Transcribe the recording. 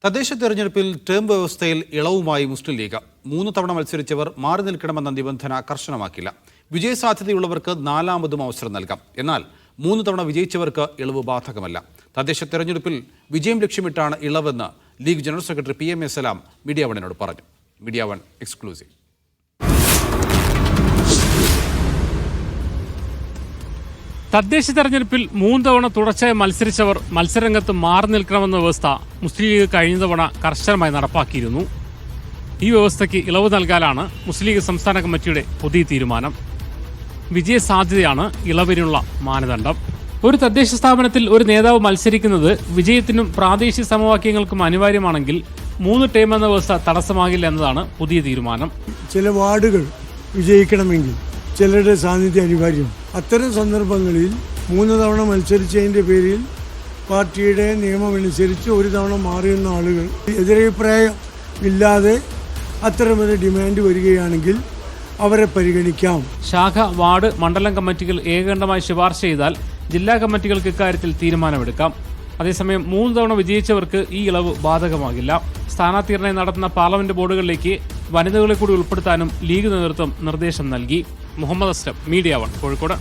തദ്ദേശ തെരഞ്ഞെടുപ്പിൽ ടേം വ്യവസ്ഥയിൽ ഇളവുമായി മുസ്ലിം ലീഗ് 3 തവണ മത്സരിച്ചവർ മാറി നിൽക്കണമെന്ന നിബന്ധന കർശനമാക്കില്ല. വിജയസാധ്യതയുള്ളവർക്ക് 4ാമതും അവസരം നൽകാം. എന്നാൽ 3 തവണ വിജയിച്ചവർക്ക് ഇളവ് ബാധകമല്ല. തദ്ദേശ തെരഞ്ഞെടുപ്പിൽ വിജയം ലക്ഷ്യമിട്ടാണ് ഇളവെന്ന് ലീഗ് ജനറൽ സെക്രട്ടറി PM സലാം മീഡിയ വണിനോട് പറഞ്ഞു. Media one exclusive. തദ്ദേശ തെരഞ്ഞെടുപ്പിൽ 3 തവണ തുടർച്ചയായി മത്സരിച്ചവർ മത്സരരംഗത്ത് മാറി നിൽക്കണമെന്ന വ്യവസ്ഥ മുസ്ലിം ലീഗ് കഴിഞ്ഞ തവണ കർശനമായി നടപ്പാക്കിയിരുന്നു. ഈ വ്യവസ്ഥയ്ക്ക് ഇളവ് നൽകാനാണ് മുസ്ലിം ലീഗ് സംസ്ഥാന കമ്മിറ്റിയുടെ പുതിയ തീരുമാനം. വിജയസാധ്യതയാണ് ഇളവിനുള്ള മാനദണ്ഡം. ഒരു തദ്ദേശ സ്ഥാപനത്തിൽ ഒരു നേതാവ് മത്സരിക്കുന്നത് വിജയത്തിനും പ്രാദേശിക സമവാക്യങ്ങൾക്കും അനിവാര്യമാണെങ്കിൽ 3 ടേം എന്ന വ്യവസ്ഥ തടസ്സമാകില്ല എന്നതാണ് പുതിയ തീരുമാനം. ചില വാർഡുകൾ വിജയിക്കണമെങ്കിൽ ചിലരുടെ സാന്നിധ്യം അനിവാര്യം. അത്തരം സന്ദർഭങ്ങളിൽ 3 തവണ മത്സരിച്ചതിൻ്റെ പേരിൽ പാർട്ടിയുടെ നിയമമനുസരിച്ച് 1 തവണ മാറിയുന്ന ആളുകൾ എതിരഭിപ്രായം ഇല്ലാതെ അത്തരമൊരു ഡിമാൻഡ് വരികയാണെങ്കിൽ അവരെ പരിഗണിക്കാം. ശാഖ, വാർഡ്, മണ്ഡലം കമ്മിറ്റികൾ ഏകകണ്ഠമായി ശുപാർശ ചെയ്താൽ ജില്ലാ കമ്മിറ്റികൾക്ക് ഇക്കാര്യത്തിൽ തീരുമാനമെടുക്കാം. അതേസമയം 3 തവണ വിജയിച്ചവർക്ക് ഈ ഇളവ് ബാധകമാകില്ല. സ്ഥാനാർത്ഥി നിർണയം നടത്തുന്ന പാർലമെന്റ് ബോർഡുകളിലേക്ക് വനിതകളെ കൂടി ഉൾപ്പെടുത്താനും ലീഗ് നേതൃത്വം നിർദ്ദേശം നൽകി. Muhammad Aslam, Media One, Kozhikode.